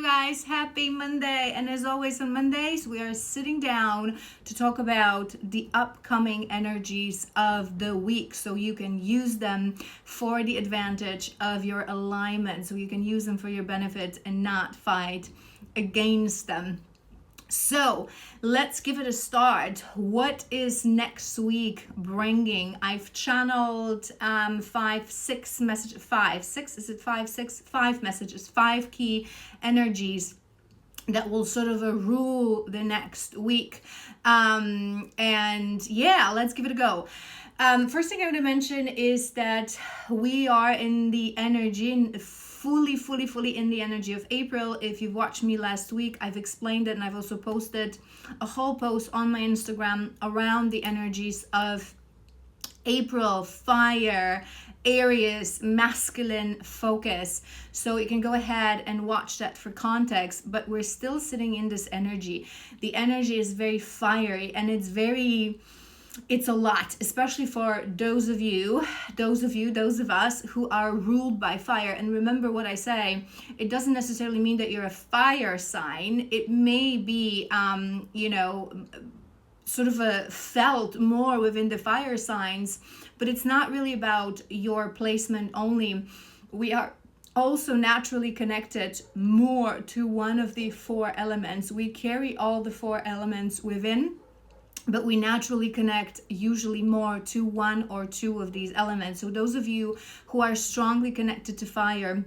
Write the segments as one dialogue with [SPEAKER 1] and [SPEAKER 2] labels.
[SPEAKER 1] guys. Happy Monday. And as always on Mondays, we are sitting down to talk about the upcoming energies of the week so you can use them for the advantage of your alignment, so you can use them for your benefit and not fight against them. So let's give it a start. What is next week bringing? I've channeled five messages, five messages, five key energies that will sort of rule the next week. And yeah, let's give it a go. First thing I want to mention is that we are in the energy, fully in the energy of April. If you've watched me last week, I've explained it, and I've also posted a whole post on my Instagram around the energies of April, fire, Aries, masculine focus. So you can go ahead and watch that for context, but we're still sitting in this energy. The energy is very fiery, and it's a lot, especially for those of us who are ruled by fire. And remember what I say, it doesn't necessarily mean that you're a fire sign. It may be, sort of a felt more within the fire signs, but it's not really about your placement only. We are also naturally connected more to one of the four elements. We carry all the four elements within, but we naturally connect usually more to one or two of these elements. So those of you who are strongly connected to fire,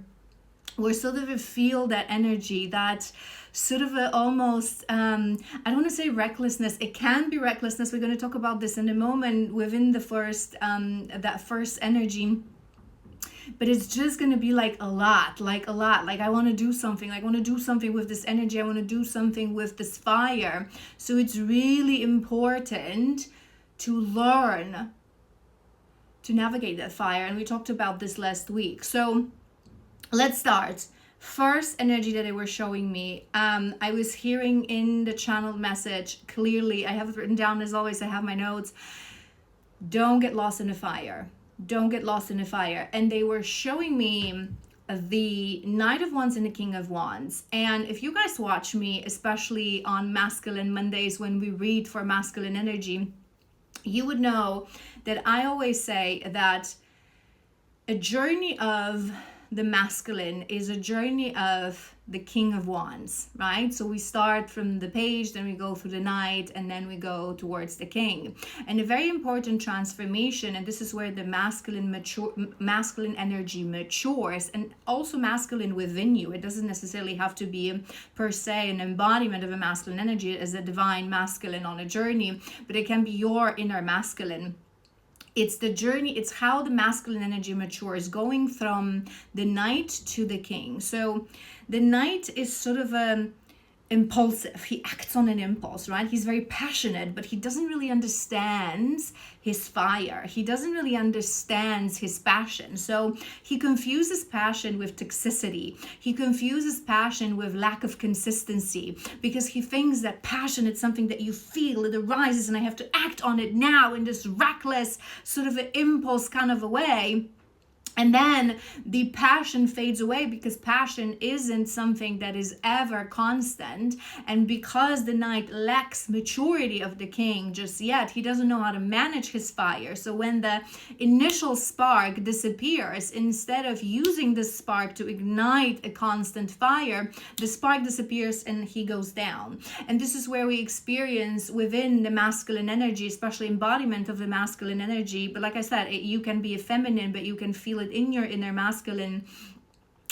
[SPEAKER 1] we're sort of feel that energy, that sort of almost, I don't want to say recklessness. It can be recklessness. We're going to talk about this in a moment within the first, that first energy. But it's just going to be like a lot. Like I want to do something. I want to do something with this energy. I want to do something with this fire. So it's really important to learn to navigate that fire. And we talked about this last week. So let's start. First energy that they were showing me, I was hearing in the channeled message clearly. I have it written down as always. I have my notes. Don't get lost in the fire. Don't get lost in the fire. And they were showing me the Knight of Wands and the King of Wands. And if you guys watch me, especially on Masculine Mondays when we read for masculine energy, you would know that I always say that a journey of the masculine is a journey of the King of Wands, right? So we start from the page, then we go through the Knight, and then we go towards the King. And a very important transformation, and this is where the masculine energy matures, and also masculine within you. It doesn't necessarily have to be per se an embodiment of a masculine energy as a divine masculine on a journey, but it can be your inner masculine. It's the journey, it's how the masculine energy matures, going from the Knight to the King. So the Knight is sort of impulsive. He acts on an impulse, right? He's very passionate, but he doesn't really understand his fire. He doesn't really understand his passion. So he confuses passion with toxicity. He confuses passion with lack of consistency, because he thinks that passion is something that you feel, it arises, and I have to act on it now in this reckless sort of an impulse kind of a way. And then the passion fades away, because passion isn't something that is ever constant. And because the Knight lacks maturity of the King just yet, he doesn't know how to manage his fire. So when the initial spark disappears, instead of using the spark to ignite a constant fire, the spark disappears and he goes down. And this is where we experience within the masculine energy, especially embodiment of the masculine energy. But like I said, you can be a feminine, but you can feel it in your inner masculine.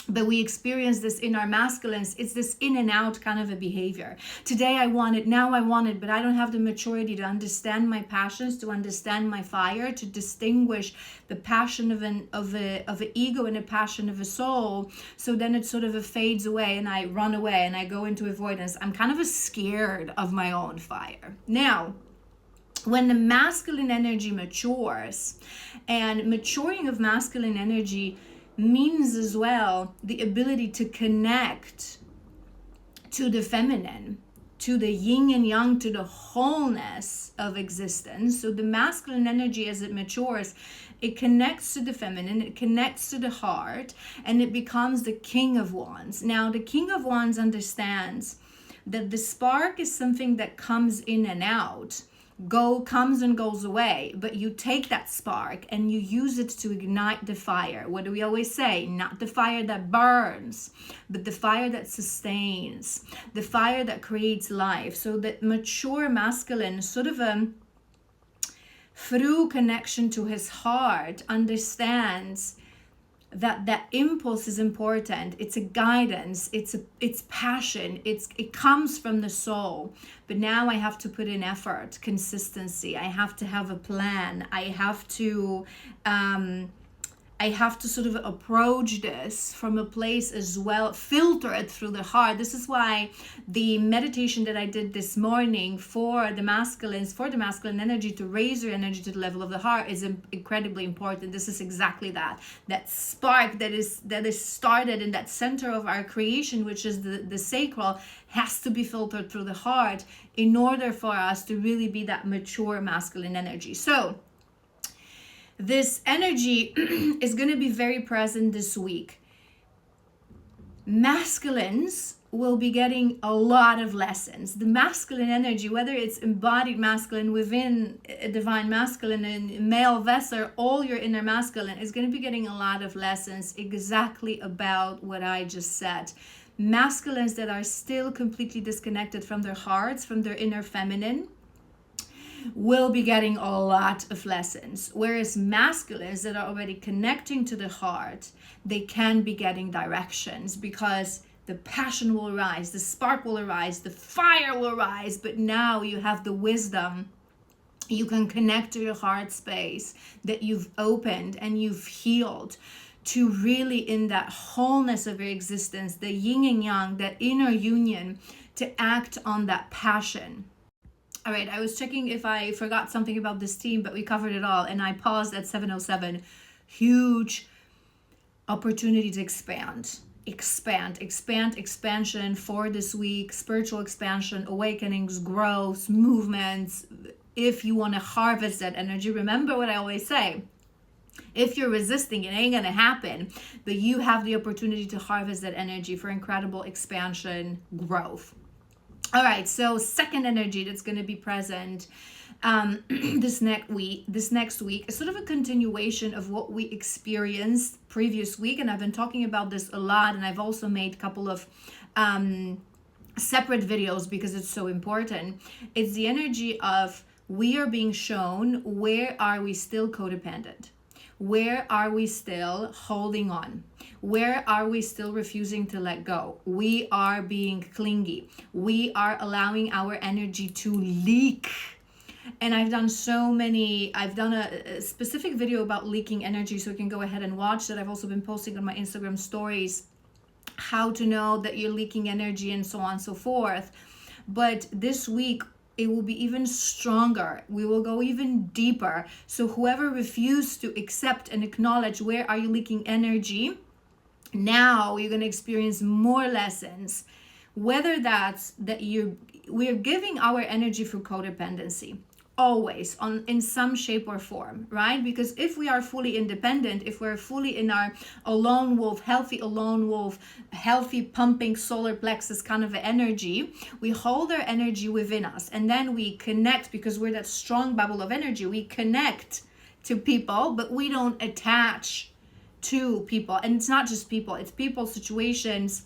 [SPEAKER 1] But we experience this in our masculines. It's this in and out kind of a behavior. Today I want it, now I want it, but I don't have the maturity to understand my passions, to understand my fire, to distinguish the passion of an ego and a passion of a soul. So then it sort of fades away, and I run away and I go into avoidance. I'm kind of scared of my own fire. Now, when the masculine energy matures, and maturing of masculine energy means as well the ability to connect to the feminine. to the yin and yang, to the wholeness of existence. So the masculine energy, as it matures, it connects to the feminine, it connects to the heart, and it becomes the King of Wands. Now, the King of Wands understands that the spark is something that comes in and out, comes and goes away, but you take that spark and you use it to ignite the fire. What do we always say? Not the fire that burns, but the fire that sustains, the fire that creates life. So that mature masculine, sort of through connection to his heart, understands that impulse is important. It's a guidance, it's passion, it comes from the soul. But now I have to put in effort, consistency. I have to have a plan. I have to sort of approach this from a place as well, filter it through the heart. This is why the meditation that I did this morning for the masculine energy, to raise your energy to the level of the heart, is incredibly important. This is exactly that spark that is started in that center of our creation, which is the sacral, has to be filtered through the heart in order for us to really be that mature masculine energy. So this energy is going to be very present this week. Masculines will be getting a lot of lessons. The masculine energy, whether it's embodied masculine within a divine masculine and male vessel, all your inner masculine, is going to be getting a lot of lessons exactly about what I just said. Masculines that are still completely disconnected from their hearts, from their inner feminine, will be getting a lot of lessons, whereas masculines that are already connecting to the heart, they can be getting directions, because the passion will arise, the spark will arise, the fire will rise. But now you have the wisdom, you can connect to your heart space that you've opened and you've healed, to really, in that wholeness of your existence, the yin and yang, that inner union, to act on that passion. All right, I was checking if I forgot something about this team, but we covered it all, and I paused at 7:07. Huge opportunity to expansion for this week, spiritual expansion, awakenings, growth, movements. If you want to harvest that energy, remember what I always say. If you're resisting, it ain't gonna happen, but you have the opportunity to harvest that energy for incredible expansion, growth. All right, so second energy that's going to be present this next week is sort of a continuation of what we experienced previous week, and I've been talking about this a lot, and I've also made a couple of separate videos because it's so important. It's the energy of, we are being shown, where are we still codependent? Where are we still holding on? Where are we still refusing to let go? We are being clingy. We are allowing our energy to leak. And I've done a specific video about leaking energy, so you can go ahead and watch that. I've also been posting on my Instagram stories how to know that you're leaking energy and so on and so forth. But this week, it will be even stronger. We will go even deeper. So whoever refused to accept and acknowledge where are you leaking energy, now you're going to experience more lessons. Whether that's that we're giving our energy through codependency, always, in some shape or form, right? Because if we are fully independent, if we're fully in our healthy pumping solar plexus kind of energy, we hold our energy within us, and then we connect, because we're that strong bubble of energy. We connect to people, but we don't attach to people. And it's not just people, it's people, situations,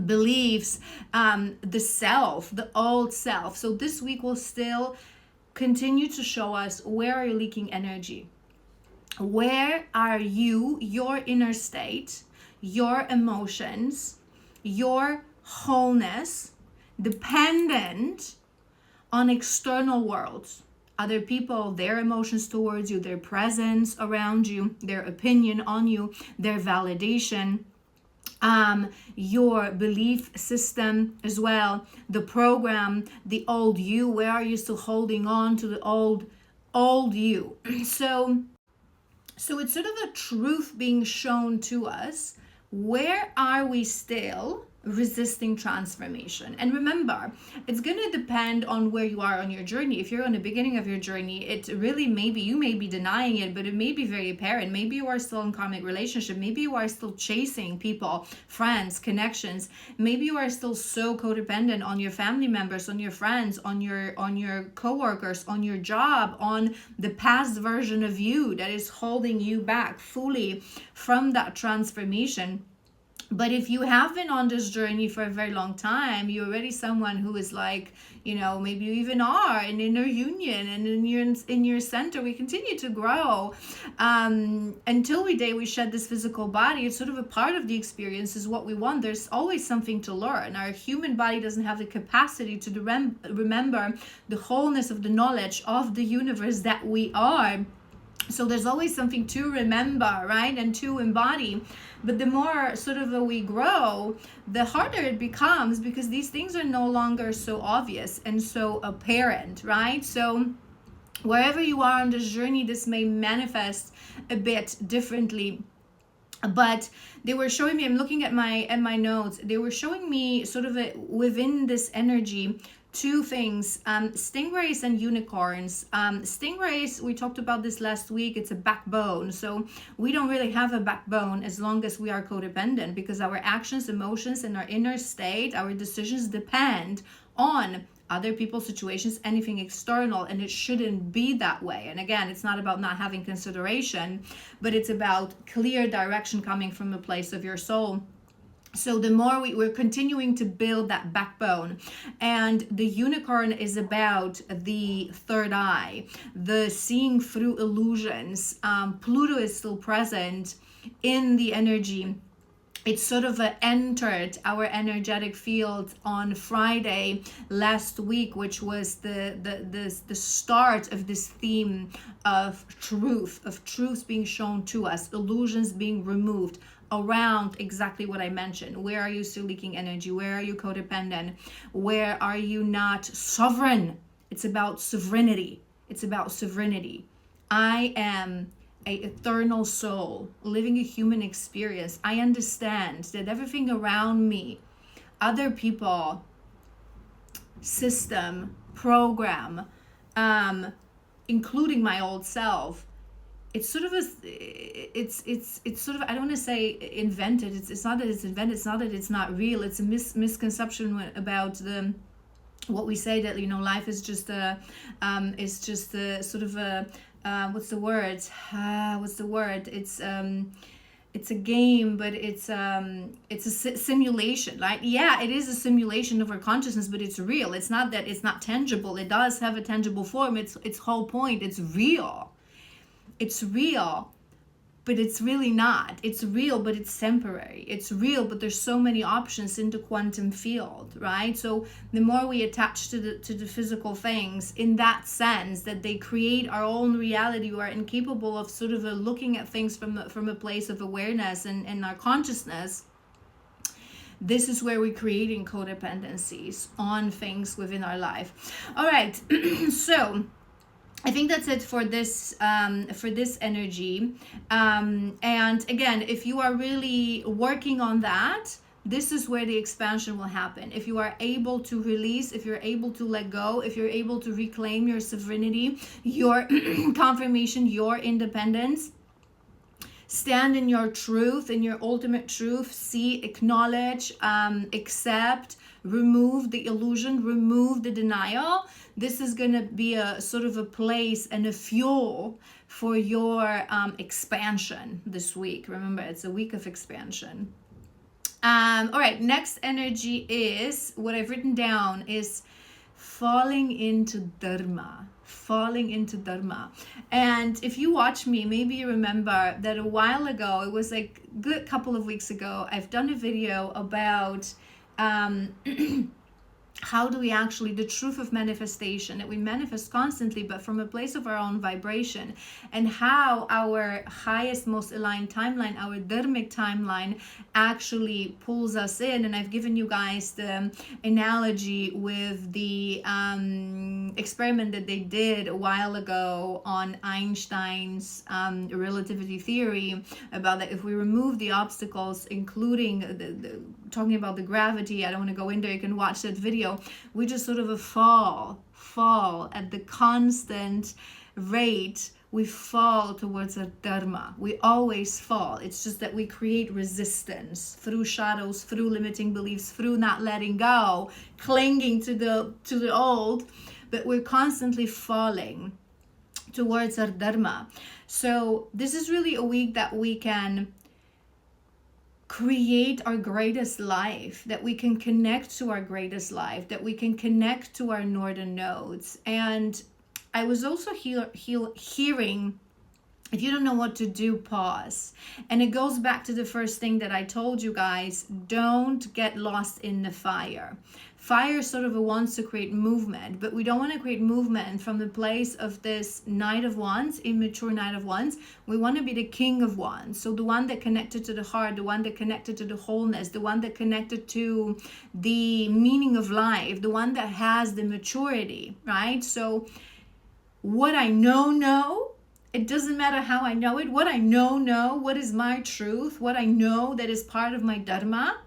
[SPEAKER 1] beliefs, the self, the old self. So this week will still continue to show us, where are you leaking energy? Where are you, your inner state, your emotions, your wholeness, dependent on external worlds? Other people, their emotions towards you, their presence around you, their opinion on you, their validation, your belief system as well, the program, the old you. Where are you still holding on to the old you? So it's sort of a truth being shown to us. Where are we still resisting transformation. And remember, it's going to depend on where you are on your journey. If you're on the beginning of your journey, it really maybe you may be denying it, but it may be very apparent. Maybe you are still in karmic relationship. Maybe you are still chasing people, friends, connections. Maybe you are still so codependent on your family members, on your friends, on your coworkers, on your job, on the past version of you that is holding you back fully from that transformation. But if you have been on this journey for a very long time, you're already someone who is like, maybe you even are in inner union, and in your center. We continue to grow until we shed this physical body. It's sort of a part of the experience, is what we want. There's always something to learn. Our human body doesn't have the capacity to remember the wholeness of the knowledge of the universe that we are. So there's always something to remember, right? And to embody. But the more sort of we grow, the harder it becomes, because these things are no longer so obvious and so apparent, right? So wherever you are on this journey, this may manifest a bit differently. But they were showing me, I'm looking at my notes, they were showing me sort of within this energy, two things, stingrays and unicorns. Stingrays, we talked about this last week, it's a backbone. So we don't really have a backbone as long as we are codependent, because our actions, emotions, and our inner state, our decisions depend on other people's situations, anything external, and it shouldn't be that way. And again, it's not about not having consideration, but it's about clear direction coming from a place of your soul. So the more we're continuing to build that backbone. And the unicorn is about the third eye, the seeing through illusions. Pluto is still present in the energy. It sort of entered our energetic field on Friday last week, which was the start of this theme of truth being shown to us, illusions being removed around exactly what I mentioned. Where are you still leaking energy? Where are you codependent? Where are you not sovereign? It's about sovereignty. It's about sovereignty. I am an eternal soul living a human experience. I understand that everything around me, other people, system, program, including my old self, it's sort of it's sort of, I don't want to say invented. It's not that it's invented. It's not that it's not real. It's a misconception about what we say, that life is just a sort of a what's the word? It's a game, but it's a simulation, right? Yeah, it is a simulation of our consciousness, but it's real. It's not that it's not tangible. It does have a tangible form. Its whole point. It's real. It's real, but it's really not. It's real, but it's temporary. It's real, but there's so many options in the quantum field, right? So the more we attach to the physical things in that sense, that they create our own reality, we are incapable of sort of looking at things from a place of awareness and our consciousness. This is where we're creating codependencies on things within our life. All right, so I think that's it for this energy. And again, if you are really working on that, this is where the expansion will happen. If you are able to release, if you're able to let go, if you're able to reclaim your sovereignty, your confirmation, your independence, stand in your truth, in your ultimate truth, see, acknowledge, accept, remove the illusion, remove the denial. This is going to be a sort of a place and a fuel for your expansion this week. Remember, it's a week of expansion. All right, next energy is, what I've written down is falling into Dharma. Falling into Dharma. And if you watch me, maybe you remember that a while ago, it was like a good couple of weeks ago, I've done a video about how do we actually, the truth of manifestation, that we manifest constantly, but from a place of our own vibration, and how our highest, most aligned timeline, our dharmic timeline, actually pulls us in. And I've given you guys the analogy with the experiment that they did a while ago on Einstein's relativity theory, about that if we remove the obstacles, including talking about the gravity. I don't want to go in there. You can watch that video. We just sort of fall at the constant rate. We fall towards our dharma. We always fall. It's just that we create resistance through shadows, through limiting beliefs, through not letting go, clinging to the old, but we're constantly falling towards our dharma. So this is really a week that we can create our greatest life, that we can connect to our greatest life, that we can connect to our northern nodes. And I was also hearing, if you don't know what to do, pause. And it goes back to the first thing that I told you guys, don't get lost in the fire. Fire sort of wants to create movement, but we don't want to create movement from the place of this Knight of Wands, immature Knight of Wands. We want to be the King of Wands. So the one that connected to the heart, the one that connected to the wholeness, the one that connected to the meaning of life, the one that has the maturity, right? So what I know, it doesn't matter how I know it. What I know, what is my truth, what I know that is part of my dharma,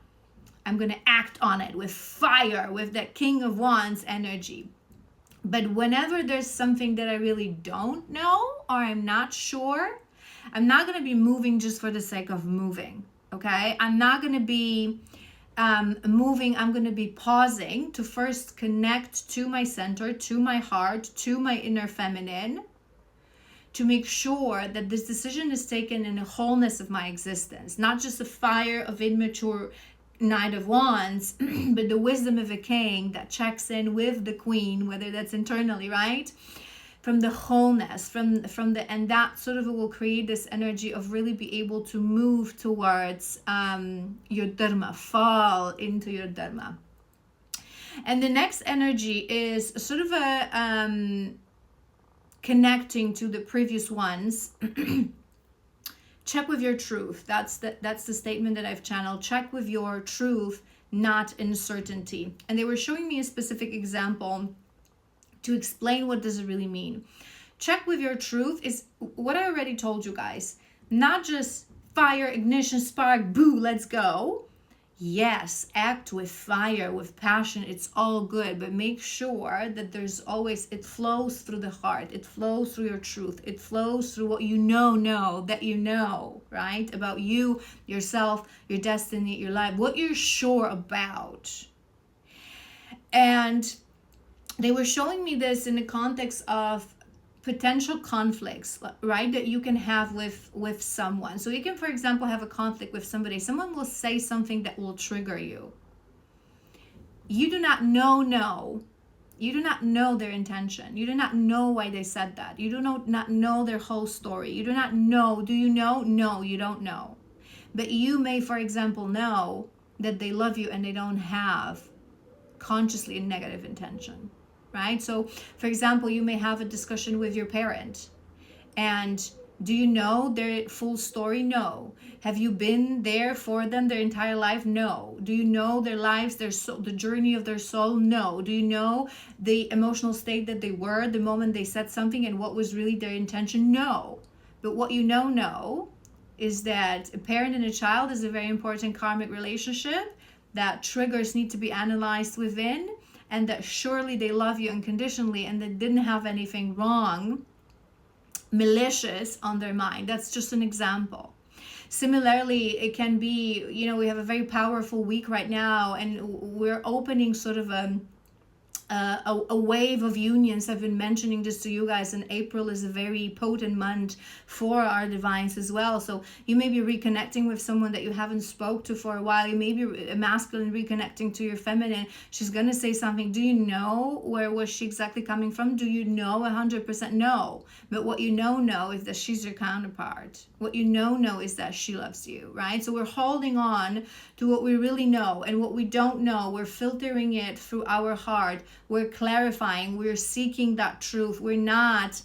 [SPEAKER 1] I'm going to act on it with fire, with that King of Wands energy. But whenever there's something that I really don't know or I'm not sure, I'm not going to be moving just for the sake of moving, okay? I'm not going to be moving. I'm going to be pausing to first connect to my center, to my heart, to my inner feminine, to make sure that this decision is taken in the wholeness of my existence, not just the fire of immature Knight of Wands, but the wisdom of a king that checks in with the queen, whether that's internally, right? From the wholeness, from the, and that sort of will create this energy of really be able to move towards your dharma, fall into your dharma. And the next energy is sort of a connecting to the previous ones. Check with your truth. That's the statement that I've channeled. Check with your truth, not uncertainty. And they were showing me a specific example to explain what does it really mean. Check with your truth is what I already told you guys. Not just fire, ignition, spark, boo, let's go. Yes, act with fire, with passion, it's all good, but make sure that there's always, it flows through the heart, it flows through your truth, it flows through what you know that you know, right? About you, yourself, your destiny, your life, what you're sure about. And they were showing me this in the context of potential conflicts, right, that you can have with someone. So you can, for example, have a conflict with somebody. Someone will say something that will trigger you. You do not know. You do not know their intention. You do not know why they said that. You do not know their whole story. You do not know. Do you know? No, you don't know. But you may, for example, know that they love you and they don't have consciously a negative intention. Right? So, for example, you may have a discussion with your parent, and do you know their full story? No. Have you been there for them their entire life? No. Do you know their lives, their soul, the journey of their soul? No. Do you know the emotional state that they were the moment they said something and what was really their intention? No. But what you know is that a parent and a child is a very important karmic relationship, that triggers need to be analyzed within, and that surely they love you unconditionally and they didn't have anything wrong, malicious on their mind. That's just an example. Similarly, it can be, we have a very powerful week right now, and we're opening sort of a wave of unions. I've been mentioning this to you guys, and April is a very potent month for our divines as well. So you may be reconnecting with someone that you haven't spoke to for a while. You may be a masculine reconnecting to your feminine. She's going to say something. Do you know where was she exactly coming from? Do you know 100%? No. But what you know is that she's your counterpart. What you know is that she loves you, right? So we're holding on to what we really know, and what we don't know, we're filtering it through our heart. We're clarifying, we're seeking that truth. We're not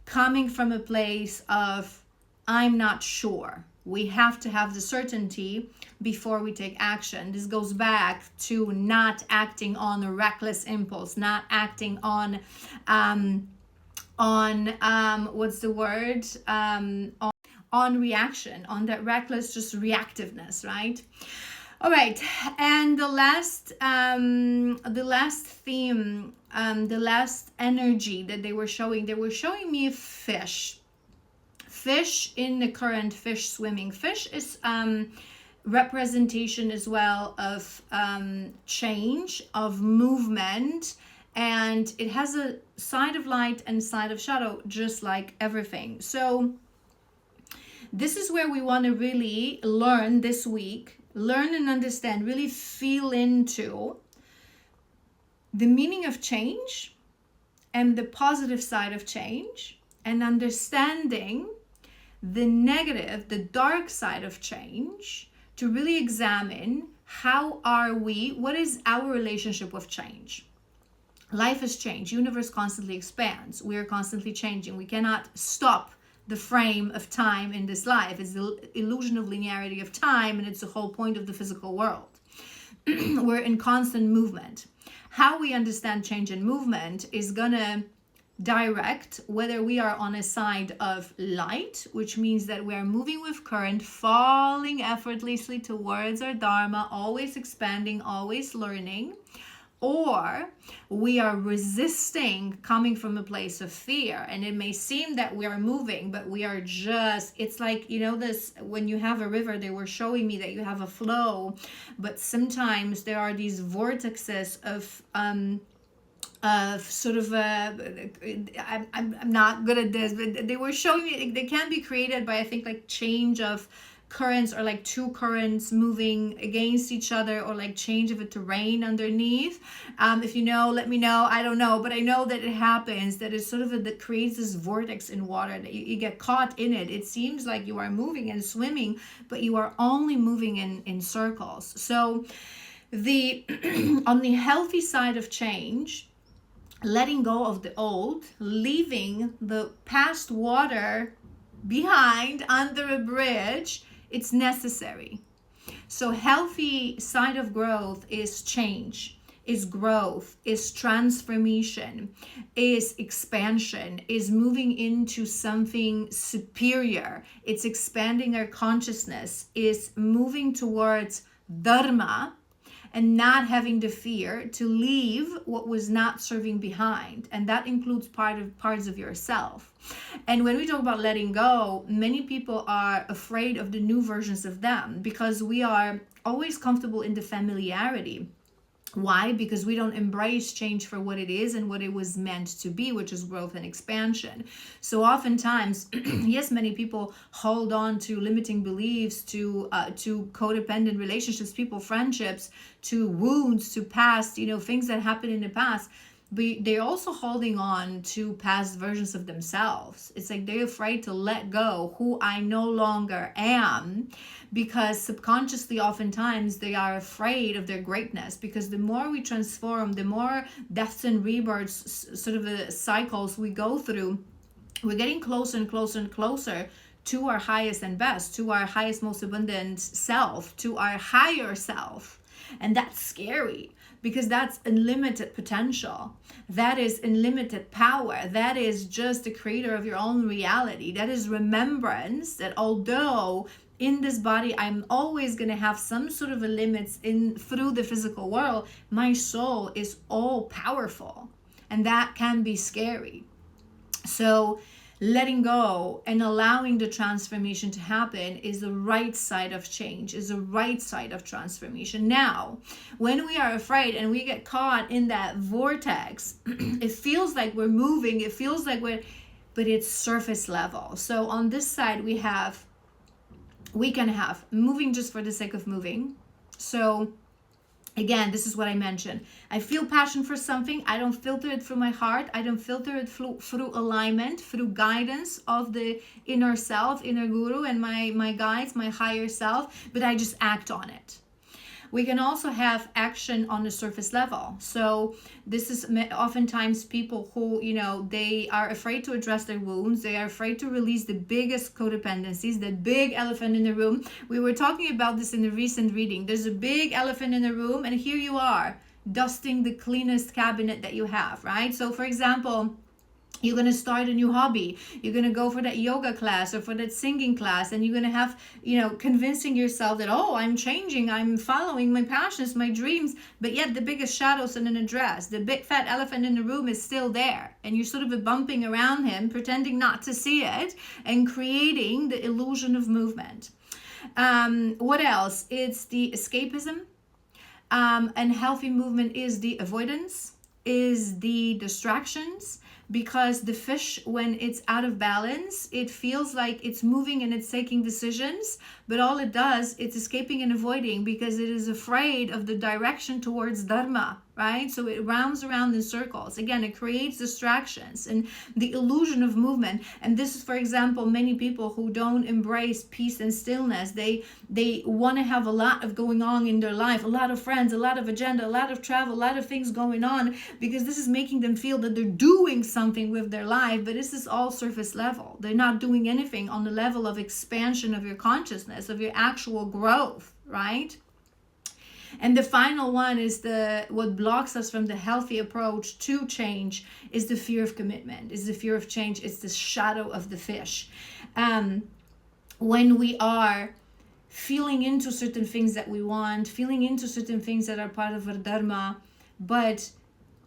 [SPEAKER 1] coming from a place of, I'm not sure. We have to have the certainty before we take action. This goes back to not acting on a reckless impulse, not acting on what's the word? On reaction, on that reckless, just reactiveness, right? All right, and the last theme, the last energy that they were showing me fish in the current, fish swimming. Fish is representation as well of change, of movement, and it has a side of light and side of shadow, just like everything. So this is where we want to really learn this week, learn and understand, really feel into the meaning of change and the positive side of change, and understanding the negative, the dark side of change, to really examine what is our relationship with change. Life has changed. Universe constantly expands. We are constantly changing. We cannot stop the frame of time in this life. It's the illusion of linearity of time, and it's the whole point of the physical world. We're in constant movement. How we understand change and movement is gonna direct whether we are on a side of light, which means that we are moving with current, falling effortlessly towards our dharma, always expanding, always learning, or we are resisting, coming from a place of fear. And it may seem that we are moving, but we are just, it's like, this, when you have a river, they were showing me that you have a flow, but sometimes there are these vortexes of sort of I'm not good at this, but they were showing me they can be created by, I think, like change of currents, or like two currents moving against each other, or like change of a terrain underneath. If you know, let me know. I don't know, but I know that it happens, that it's sort of that creates this vortex in water, that you get caught in it. It seems like you are moving and swimming, but you are only moving in circles. So the on the healthy side of change, letting go of the old, leaving the past water behind under a bridge, it's necessary. So healthy side of growth is change, is growth, is transformation, is expansion, is moving into something superior. It's expanding our consciousness, is moving towards dharma, and not having the fear to leave what was not serving behind. And that includes parts of yourself. And when we talk about letting go, many people are afraid of the new versions of them, because we are always comfortable in the familiarity. Why? Because we don't embrace change for what it is and what it was meant to be, which is growth and expansion. So oftentimes, yes, many people hold on to limiting beliefs, to codependent relationships, people, friendships, to wounds, to past, things that happened in the past. But they're also holding on to past versions of themselves. It's like they're afraid to let go who I no longer am, because subconsciously oftentimes they are afraid of their greatness, because the more we transform, the more deaths and rebirths, sort of the cycles we go through, we're getting closer and closer and closer to our highest and best, to our highest, most abundant self, to our higher self. And that's scary, because that's unlimited potential. That is unlimited power. That is just the creator of your own reality. That is remembrance that although in this body I'm always going to have some sort of a limits through the physical world, my soul is all powerful, and that can be scary. So letting go and allowing the transformation to happen is the right side of change, is the right side of transformation. Now, when we are afraid and we get caught in that vortex, it feels like we're moving, it feels like but it's surface level. So on this side, we can have moving just for the sake of moving. So again, this is what I mentioned. I feel passion for something. I don't filter it through my heart. I don't filter it through alignment, through guidance of the inner self, inner guru, and my guides, my higher self, but I just act on it. We can also have action on the surface level. So this is oftentimes people who, they are afraid to address their wounds. They are afraid to release the biggest codependencies, that big elephant in the room. We were talking about this in a recent reading. There's a big elephant in the room, and here you are, dusting the cleanest cabinet that you have, right? So for example, You're going to start a new hobby. You're going to go for that yoga class or for that singing class, and you're going to have, convincing yourself that, oh, I'm changing, I'm following my passions, my dreams. But yet the biggest shadow's in an address. The big fat elephant in the room is still there, and you're sort of bumping around him, pretending not to see it, and creating the illusion of movement. What else? It's the escapism. And healthy movement is the avoidance, is the distractions, because the fish, when it's out of balance, it feels like it's moving and it's taking decisions, but all it does, it's escaping and avoiding because it is afraid of the direction towards dharma, right? So it rounds around in circles. Again, it creates distractions and the illusion of movement. And this is, for example, many people who don't embrace peace and stillness. They want to have a lot of going on in their life, a lot of friends, a lot of agenda, a lot of travel, a lot of things going on, because this is making them feel that they're doing something with their life, but this is all surface level. They're not doing anything on the level of expansion of your consciousness, of your actual growth, right? And the final one is what blocks us from the healthy approach to change is the fear of commitment, is the fear of change. It's the shadow of the fish. When we are feeling into certain things that we want, feeling into certain things that are part of our dharma, but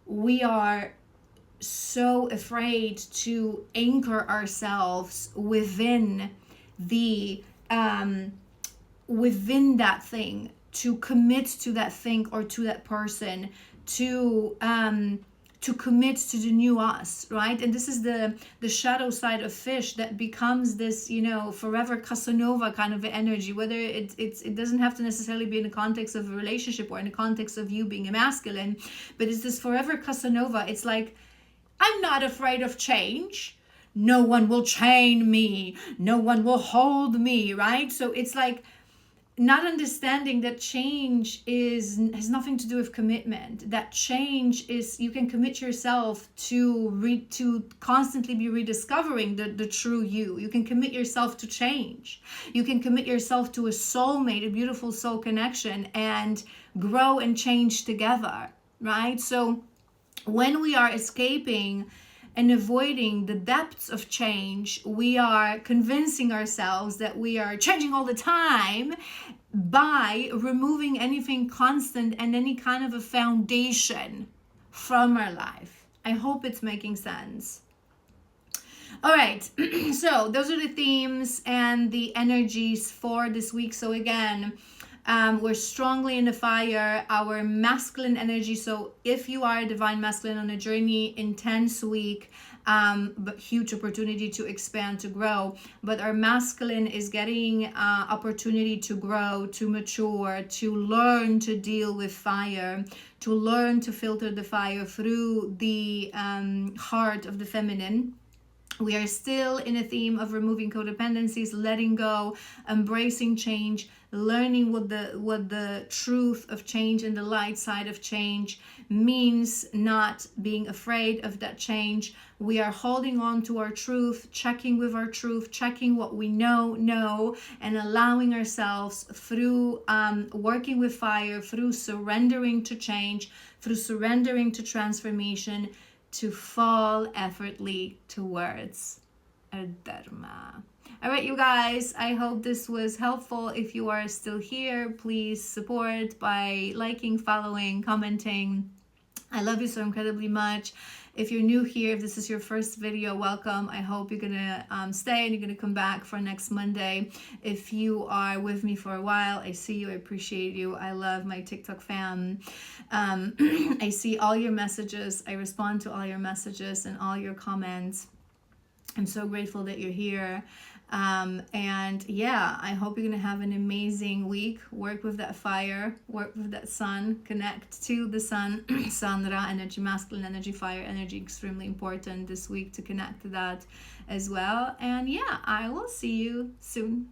[SPEAKER 1] we are so afraid to anchor ourselves within within that thing, to commit to that thing or to that person, to commit to the new us, right? And this is the shadow side of fish that becomes this, forever Casanova kind of energy, whether it doesn't have to necessarily be in the context of a relationship or in the context of you being a masculine, but it's this forever Casanova. It's like, I'm not afraid of change. No one will chain me. No one will hold me, right? So it's like, not understanding that change has nothing to do with commitment. That change is, you can commit yourself to constantly be rediscovering the true you. You can commit yourself to change. You can commit yourself to a soulmate, a beautiful soul connection, and grow and change together, right? So when we are escaping and avoiding the depths of change, we are convincing ourselves that we are changing all the time by removing anything constant and any kind of a foundation from our life. I hope it's making sense. All right, so those are the themes and the energies for this week. So again, we're strongly in the fire, our masculine energy. So if you are a divine masculine on a journey, intense week, but huge opportunity to expand, to grow. But our masculine is getting opportunity to grow, to mature, to learn to deal with fire, to learn to filter the fire through the heart of the feminine. We are still in a theme of removing codependencies, letting go, embracing change, learning what the truth of change and the light side of change means, not being afraid of that change. We are holding on to our truth, checking with our truth, checking what we know, and allowing ourselves through working with fire, through surrendering to change, through surrendering to transformation, to fall effortlessly towards our dharma. All right, you guys, I hope this was helpful. If you are still here, please support by liking, following, commenting. I love you so incredibly much. If you're new here, if this is your first video, welcome. I hope you're gonna stay and you're gonna come back for next Monday. If you are with me for a while, I see you, I appreciate you. I love my TikTok fam. I see all your messages. I respond to all your messages and all your comments. I'm so grateful that you're here. And yeah, I hope you're gonna have an amazing week. Work with that fire, work with that sun, connect to the sun, Sandra energy, masculine energy, fire energy, extremely important this week to connect to that as well. And yeah, I will see you soon.